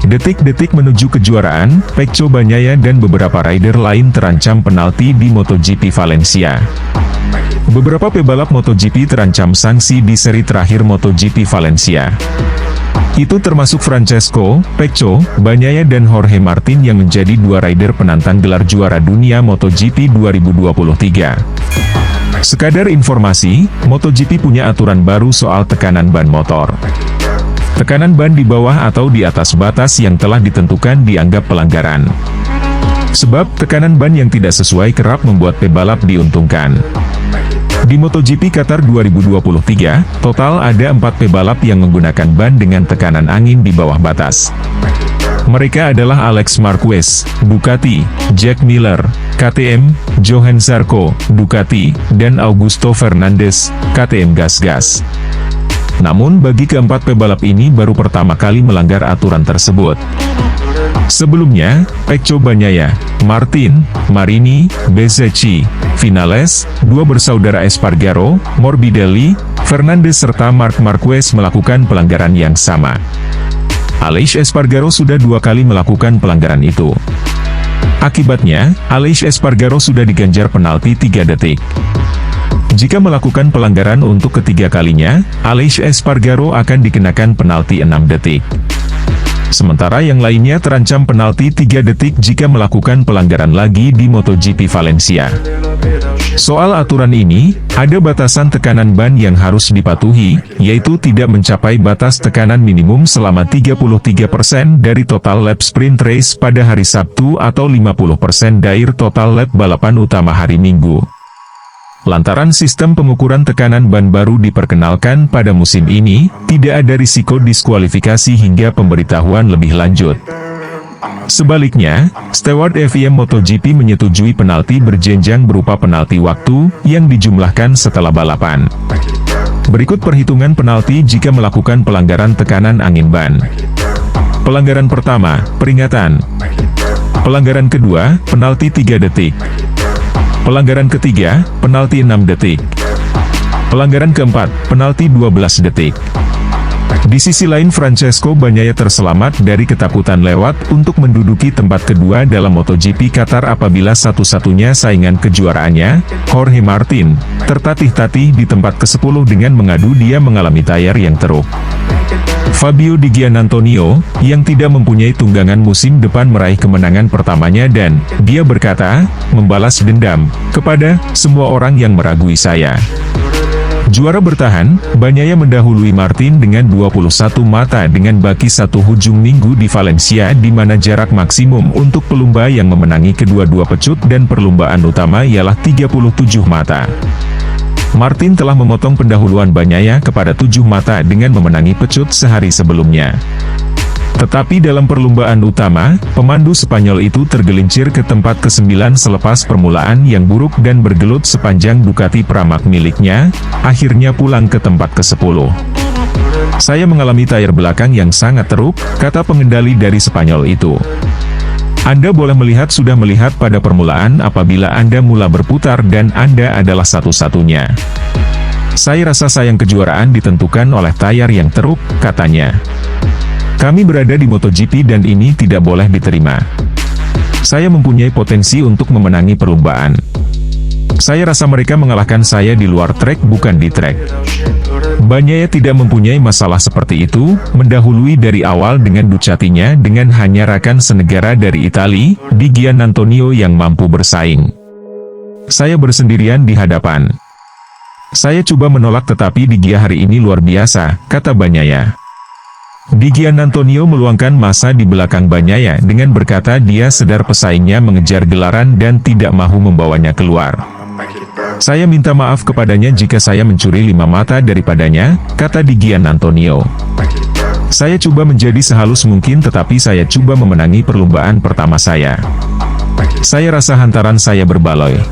Detik-detik menuju kejuaraan, Pecco Bagnaia dan beberapa rider lain terancam penalti di MotoGP Valencia. Beberapa pebalap MotoGP terancam sanksi di seri terakhir MotoGP Valencia. Itu termasuk Francesco, Pecco, Bagnaia dan Jorge Martin yang menjadi dua rider penantang gelar juara dunia MotoGP 2023. Sekadar informasi, MotoGP punya aturan baru soal tekanan ban motor. Tekanan ban di bawah atau di atas batas yang telah ditentukan dianggap pelanggaran. Sebab, tekanan ban yang tidak sesuai kerap membuat pebalap diuntungkan. Di MotoGP Qatar 2023, total ada 4 pebalap yang menggunakan ban dengan tekanan angin di bawah batas. Mereka adalah Alex Marquez, Ducati, Jack Miller, KTM, Johan Zarco, Ducati, dan Augusto Fernandez, KTM GasGas. Namun bagi keempat pebalap ini baru pertama kali melanggar aturan tersebut. Sebelumnya, Pecco Bagnaia, Martin, Marini, Bezzecchi, Vinales, dua bersaudara Espargaro, Morbidelli, Fernandez serta Marc Marquez melakukan pelanggaran yang sama. Aleix Espargaro sudah 2 kali melakukan pelanggaran itu. Akibatnya, Aleix Espargaro sudah diganjar penalti 3 detik. Jika melakukan pelanggaran untuk ketiga kalinya, Aleix Espargaro akan dikenakan penalti 6 detik. Sementara yang lainnya terancam penalti 3 detik jika melakukan pelanggaran lagi di MotoGP Valencia. Soal aturan ini, ada batasan tekanan ban yang harus dipatuhi, yaitu tidak mencapai batas tekanan minimum selama 33% dari total lap sprint race pada hari Sabtu atau 50% dari total lap balapan utama hari Minggu. Lantaran sistem pengukuran tekanan ban baru diperkenalkan pada musim ini, tidak ada risiko diskualifikasi hingga pemberitahuan lebih lanjut. Sebaliknya, steward FIM MotoGP menyetujui penalti berjenjang berupa penalti waktu, yang dijumlahkan setelah balapan. Berikut perhitungan penalti jika melakukan pelanggaran tekanan angin ban. Pelanggaran pertama, peringatan. Pelanggaran kedua, penalti 3 detik. Pelanggaran ketiga, penalti 6 detik. Pelanggaran keempat, penalti 12 detik. Di sisi lain Francesco Bagnaia terselamat dari ketakutan lewat untuk menduduki tempat kedua dalam MotoGP Qatar apabila satu-satunya saingan kejuaraannya, Jorge Martin, tertatih-tatih di tempat ke-10 dengan mengadu dia mengalami tayar yang teruk. Fabio Di Giannantonio, yang tidak mempunyai tunggangan musim depan meraih kemenangan pertamanya dan, dia berkata, membalas dendam, kepada semua orang yang meragui saya. Juara bertahan, Bagnaia mendahului Martin dengan 21 mata dengan baki 1 hujung minggu di Valencia di mana jarak maksimum untuk pelumba yang memenangi kedua-dua pecut dan perlumbaan utama ialah 37 mata. Martin telah memotong pendahuluan Bagnaia kepada 7 mata dengan memenangi pecut sehari sebelumnya. Tetapi dalam perlumbaan utama, pemandu Spanyol itu tergelincir ke tempat ke-9 selepas permulaan yang buruk dan bergelut sepanjang Ducati Pramac miliknya, akhirnya pulang ke tempat ke-10. Saya mengalami tayar belakang yang sangat teruk, kata pengendali dari Spanyol itu. Anda boleh sudah melihat pada permulaan apabila Anda mula berputar dan Anda adalah satu-satunya. Saya rasa sayang kejuaraan ditentukan oleh tayar yang teruk, katanya. Kami berada di MotoGP dan ini tidak boleh diterima. Saya mempunyai potensi untuk memenangi perlombaan. Saya rasa mereka mengalahkan saya di luar trek bukan di trek. Bagnaia tidak mempunyai masalah seperti itu, mendahului dari awal dengan Ducatinya dengan hanya rekan senegara dari Italia, Di Giannantonio yang mampu bersaing. Saya bersendirian di hadapan. Saya coba menolak tetapi Di Gia hari ini luar biasa, kata Bagnaia. Di Giannantonio meluangkan masa di belakang Bagnaia dengan berkata dia sadar pesaingnya mengejar gelaran dan tidak mahu membawanya keluar. Saya minta maaf kepadanya jika saya mencuri 5 mata daripadanya, kata Di Giannantonio. Saya coba menjadi sehalus mungkin tetapi saya coba memenangi perlombaan pertama saya. Saya rasa hantaran saya berbaloi.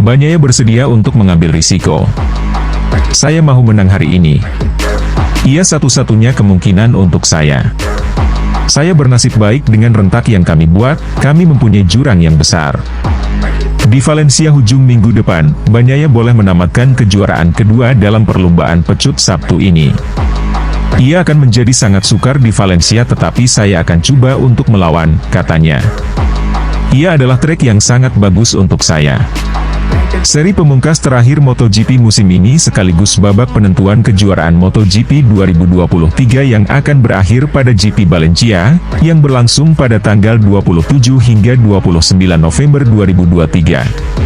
Bagnaia bersedia untuk mengambil risiko. Saya mau menang hari ini. Ia satu-satunya kemungkinan untuk saya. Saya bernasib baik dengan rentak yang kami buat, kami mempunyai jurang yang besar. Di Valencia hujung minggu depan, Bagnaia boleh menamatkan kejuaraan kedua dalam perlombaan pecut Sabtu ini. Ia akan menjadi sangat sukar di Valencia tetapi saya akan coba untuk melawan, katanya. Ia adalah trek yang sangat bagus untuk saya. Seri pemungkas terakhir MotoGP musim ini sekaligus babak penentuan kejuaraan MotoGP 2023 yang akan berakhir pada GP Valencia, yang berlangsung pada tanggal 27 hingga 29 November 2023.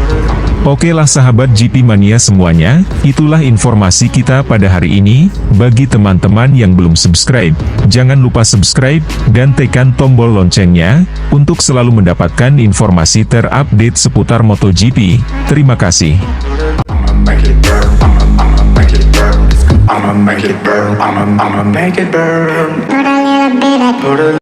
Oke lah sahabat GP Mania semuanya, itulah informasi kita pada hari ini. Bagi teman-teman yang belum subscribe, jangan lupa subscribe, dan tekan tombol loncengnya, untuk selalu mendapatkan informasi terupdate seputar MotoGP. Terima kasih. I'ma make it burn.